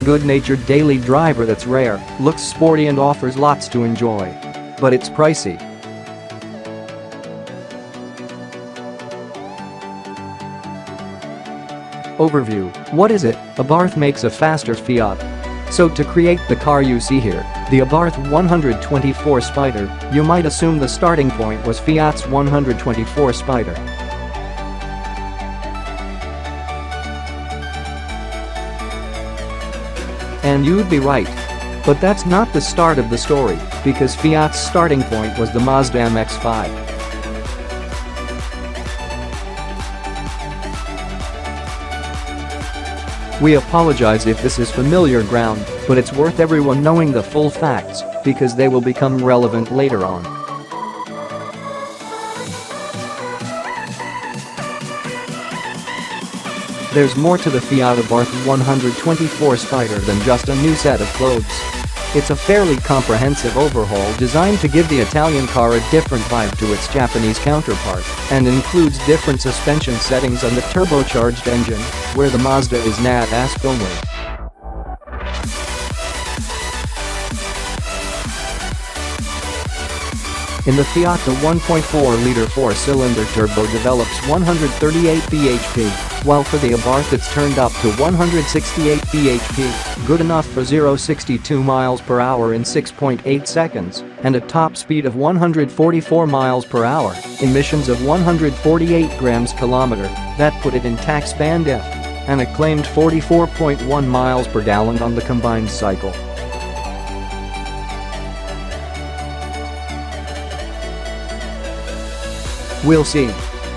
Good-natured daily driver that's rare, looks sporty and offers lots to enjoy. But it's pricey. Overview. What is it? Abarth makes a faster Fiat. So to create the car you see here, the Abarth 124 Spider, you might assume the starting point was Fiat's 124 Spider. And you'd be right. But that's not the start of the story, because Fiat's starting point was the Mazda MX-5. We apologize if this is familiar ground, but it's worth everyone knowing the full facts, because they will become relevant later on. There's more to the Fiat Abarth 124 Spider than just a new set of clothes. It's a fairly comprehensive overhaul designed to give the Italian car a different vibe to its Japanese counterpart, and includes different suspension settings on the turbocharged engine, where the Mazda is nat-ass only. In the Fiat, the 1.4-liter four-cylinder turbo develops 138 bhp, while for the Abarth it's turned up to 168 bhp, good enough for 0-62 miles per hour in 6.8 seconds, and a top speed of 144 miles per hour, emissions of 148 grams kilometer, that put it in tax band F, and a claimed 44.1 miles per gallon on the combined cycle. We'll see.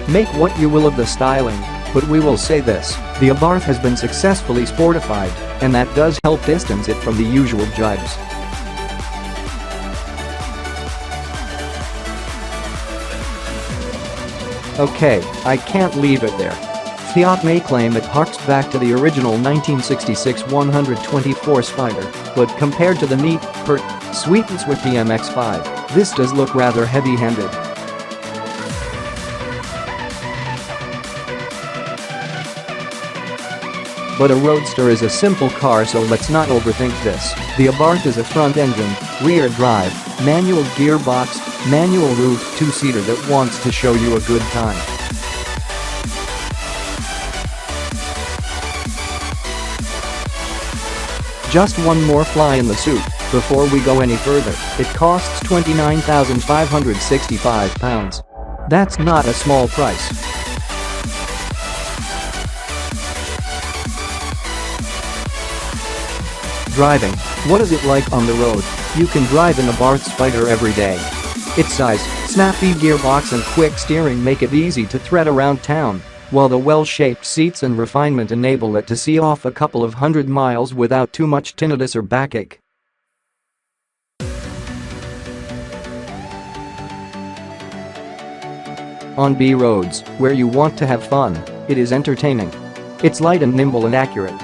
Make what you will of the styling, but we will say this, the Abarth has been successfully sportified, and that does help distance it from the usual jibes. Okay, I can't leave it there. Fiat may claim it harks back to the original 1966 124 Spider, but compared to the neat, pert, sweet and swift MX-5, this does look rather heavy-handed. But a roadster is a simple car, so let's not overthink this. The Abarth is a front-engine, rear-drive, manual gearbox, manual roof two-seater that wants to show you a good time. Just one more fly in the soup before we go any further. It costs £29,565. That's not a small price. Driving. What is it like on the road? You can drive an Abarth Spider every day. Its size, snappy gearbox and quick steering make it easy to thread around town, while the well-shaped seats and refinement enable it to see off a couple of 100 miles without too much tinnitus or backache. On B roads, where you want to have fun, it is entertaining. It's light and nimble and accurate.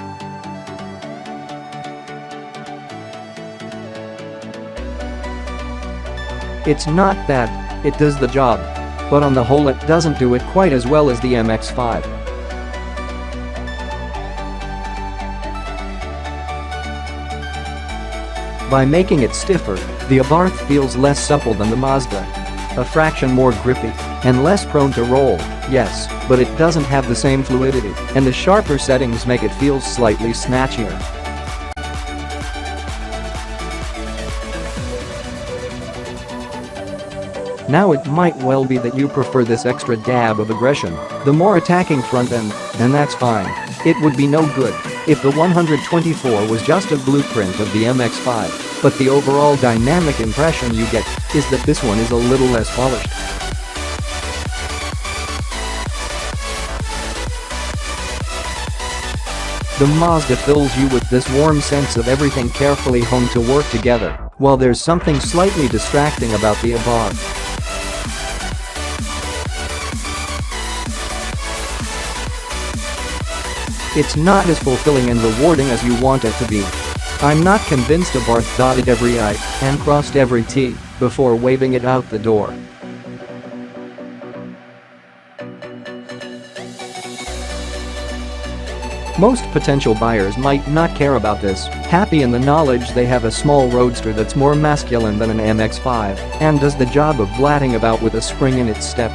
It's not bad, it does the job. But on the whole it doesn't do it quite as well as the MX-5. By making it stiffer, the Abarth feels less supple than the Mazda. A fraction more grippy, and less prone to roll, yes, but it doesn't have the same fluidity, and the sharper settings make it feel slightly snatchier. Now it might well be that you prefer this extra dab of aggression, the more attacking front end, and that's fine. It would be no good if the 124 was just a blueprint of the MX-5, but the overall dynamic impression you get is that this one is a little less polished. The Mazda fills you with this warm sense of everything carefully honed to work together, while there's something slightly distracting about the Abarth. It's not as fulfilling and rewarding as you want it to be. I'm not convinced Abarth dotted every I and crossed every T before waving it out the door. Most potential buyers might not care about this, happy in the knowledge they have a small roadster that's more masculine than an MX-5 and does the job of blatting about with a spring in its step.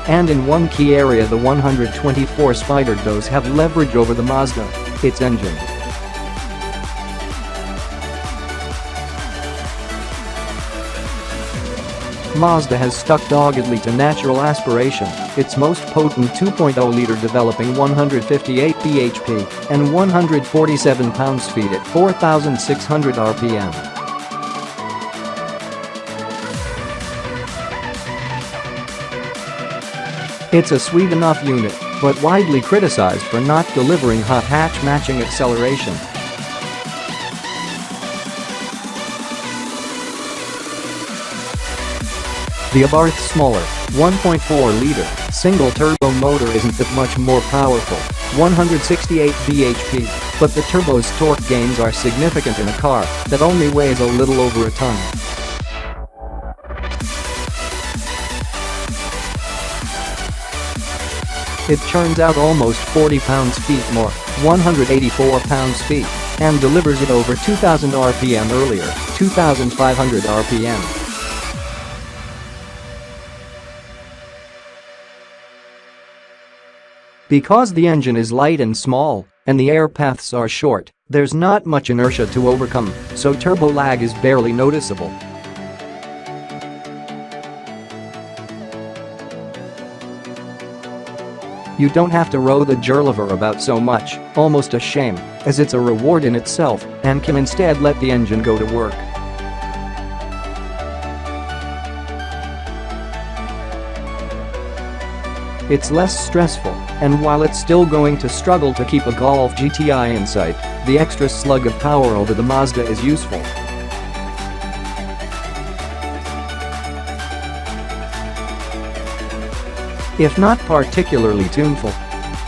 And in one key area the 124 Spider does have leverage over the Mazda: its engine. Mazda has stuck doggedly to natural aspiration, its most potent 2.0-liter developing 158 bhp and 147 pounds-feet at 4,600 rpm. It's a sweet enough unit, but widely criticized for not delivering hot hatch-matching acceleration. The Abarth's smaller, 1.4-liter, single-turbo motor isn't that much more powerful, 168 bhp, but the turbo's torque gains are significant in a car that only weighs a little over a ton. It churns out almost 40 pounds-feet more, 184 pounds-feet, and delivers it over 2,000 rpm earlier, 2,500 rpm. Because the engine is light and small, and the air paths are short, there's not much inertia to overcome, so turbo lag is barely noticeable. You don't have to row the Gerlever about so much, almost a shame, as it's a reward in itself, and can instead let the engine go to work. It's less stressful, and while it's still going to struggle to keep a Golf GTI in sight, the extra slug of power over the Mazda is useful. If not particularly tuneful.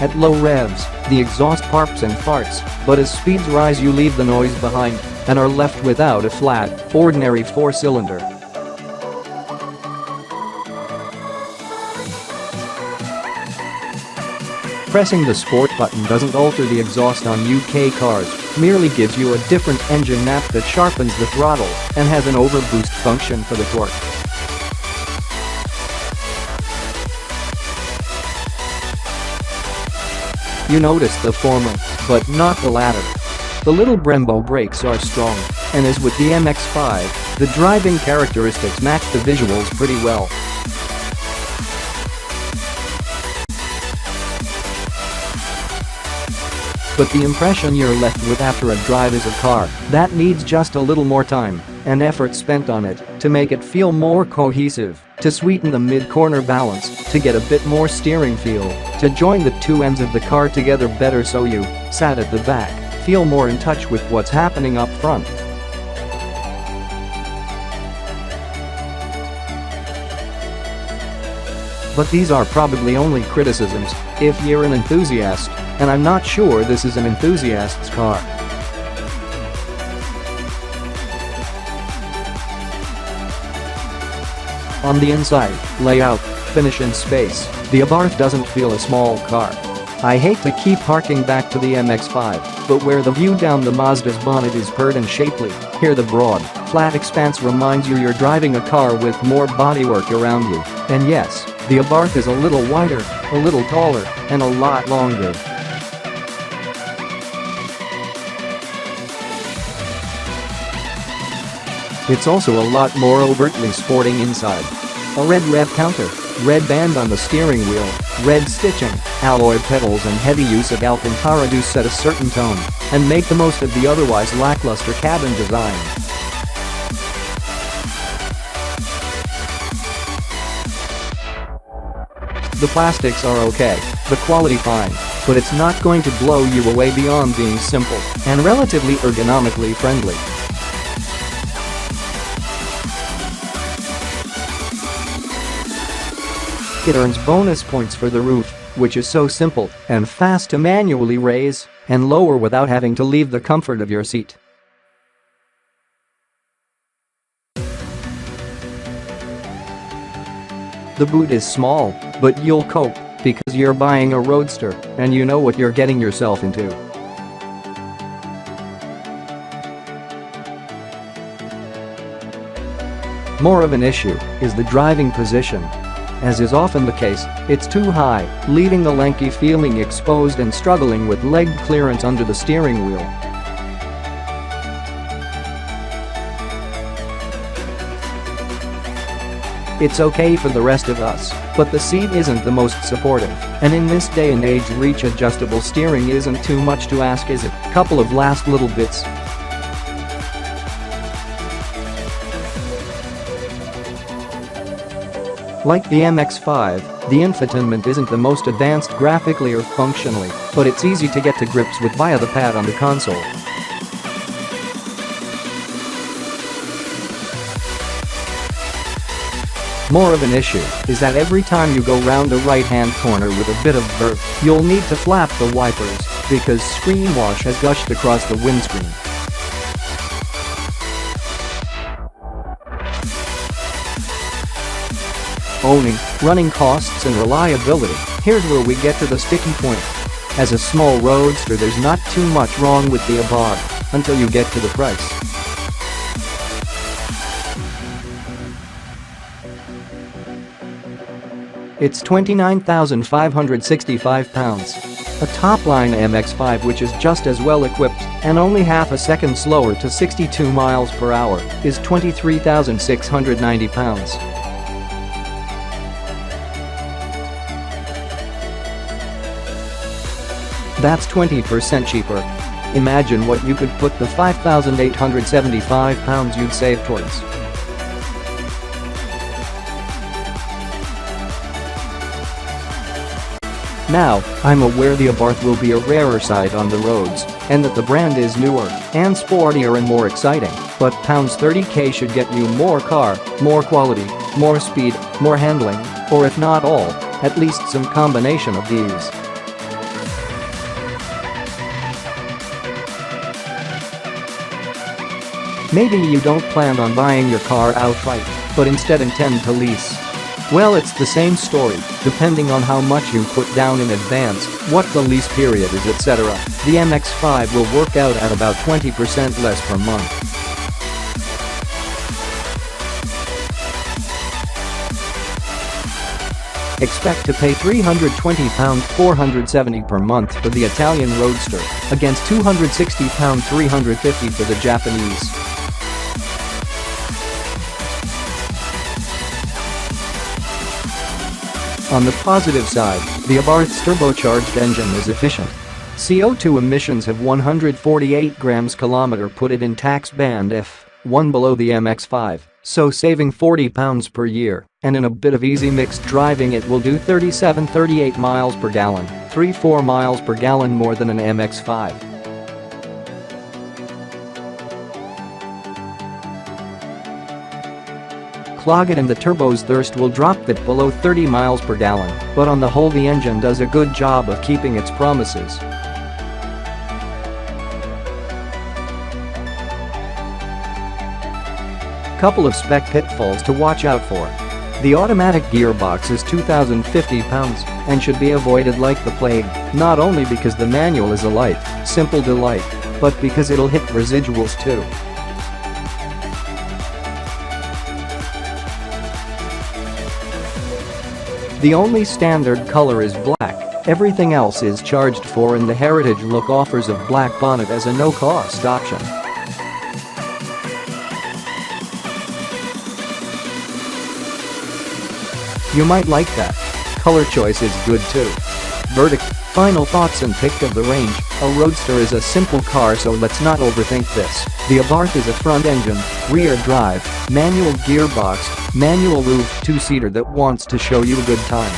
At low revs, the exhaust parps and farts, but as speeds rise you leave the noise behind and are left without a flat, ordinary four-cylinder. Pressing the sport button doesn't alter the exhaust on UK cars, merely gives you a different engine nap that sharpens the throttle and has an overboost function for the torque. You notice the former, but not the latter. The little Brembo brakes are strong, and as with the MX-5, the driving characteristics match the visuals pretty well. But the impression you're left with after a drive is a car that needs just a little more time and effort spent on it to make it feel more cohesive, to sweeten the mid-corner balance, to get a bit more steering feel, to join the two ends of the car together better so you, sat at the back, feel more in touch with what's happening up front. But these are probably only criticisms if you're an enthusiast, and I'm not sure this is an enthusiast's car. On the inside, layout, finish and space, the Abarth doesn't feel a small car. I hate to keep harking back to the MX-5, but where the view down the Mazda's bonnet is pert and shapely, here the broad, flat expanse reminds you you're driving a car with more bodywork around you. And yes, the Abarth is a little wider, a little taller, and a lot longer. It's also a lot more overtly sporting inside. A red rev counter, red band on the steering wheel, red stitching, alloy pedals and heavy use of Alcantara do set a certain tone and make the most of the otherwise lackluster cabin design. The plastics are okay, the quality fine, but it's not going to blow you away beyond being simple and relatively ergonomically friendly. It earns bonus points for the roof, which is so simple and fast to manually raise and lower without having to leave the comfort of your seat. The boot is small, but you'll cope because you're buying a roadster and you know what you're getting yourself into. More of an issue is the driving position. As is often the case, it's too high, leaving the lanky feeling exposed and struggling with leg clearance under the steering wheel. It's okay for the rest of us, but the seat isn't the most supportive, and in this day and age reach adjustable steering isn't too much to ask, is it? Couple of last little bits. Like the MX-5, the infotainment isn't the most advanced graphically or functionally, but it's easy to get to grips with via the pad on the console. More of an issue is that every time you go round a right-hand corner with a bit of vert, you'll need to flap the wipers because screen wash has gushed across the windscreen. Owning, running costs and reliability, here's where we get to the sticky point. As a small roadster, there's not too much wrong with the Abarth until you get to the price. It's £29,565. A top-line MX-5 which is just as well equipped and only half a second slower to 62 miles per hour is £23,690. That's 20% cheaper. Imagine what you could put the £5,875 you'd save towards. Now, I'm aware the Abarth will be a rarer sight on the roads, and that the brand is newer and sportier and more exciting, but £30,000 should get you more car, more quality, more speed, more handling, or if not all, at least some combination of these. Maybe you don't plan on buying your car outright, but instead intend to lease. Well, it's the same story, depending on how much you put down in advance, what the lease period is, etc. The MX-5 will work out at about 20% less per month. Expect to pay £320 $470 per month for the Italian Roadster, against £260 $350 for the Japanese. On the positive side, the Abarth's turbocharged engine is efficient. CO2 emissions have 148 grams km, put it in tax band F1 below the MX-5, so saving £40 per year, and in a bit of easy mixed driving it will do 37-38 miles per gallon, 3-4 miles per gallon more than an MX-5. Clog it and the turbo's thirst will drop it below 30 miles per gallon, but on the whole the engine does a good job of keeping its promises. Couple of spec pitfalls to watch out for. The automatic gearbox is £2,050 and should be avoided like the plague, not only because the manual is a light, simple delight, but because it'll hit residuals too. The only standard color is black, everything else is charged for, and the Heritage look offers a black bonnet as a no-cost option. You might like that. Color choice is good too. Verdict: final thoughts and pick of the range. A Roadster is a simple car, so let's not overthink this. The Abarth is a front-engine, rear-drive, manual gearbox, manual roof two-seater that wants to show you a good time.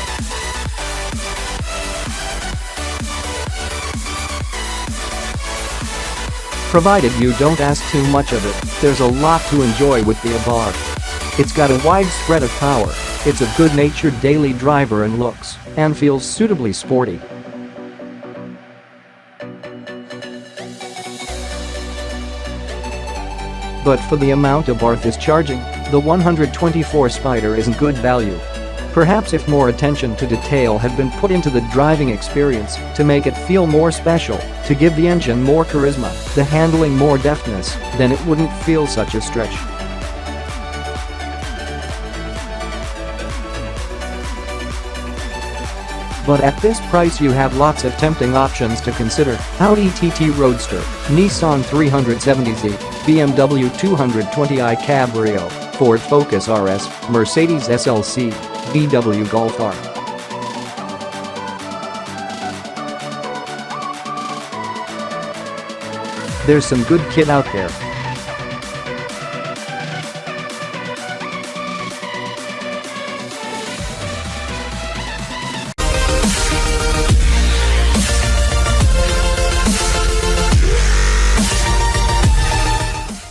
Provided you don't ask too much of it, there's a lot to enjoy with the Abarth. It's got a wide spread of power, it's a good-natured daily driver and looks, and feels suitably sporty. But for the amount Abarth is charging, the 124 Spider isn't good value. Perhaps if more attention to detail had been put into the driving experience to make it feel more special, to give the engine more charisma, the handling more deftness, then it wouldn't feel such a stretch. But at this price you have lots of tempting options to consider: Audi TT Roadster, Nissan 370Z, BMW 220i Cabrio, Ford Focus RS, Mercedes SLC, VW Golf R. There's some good kit out there.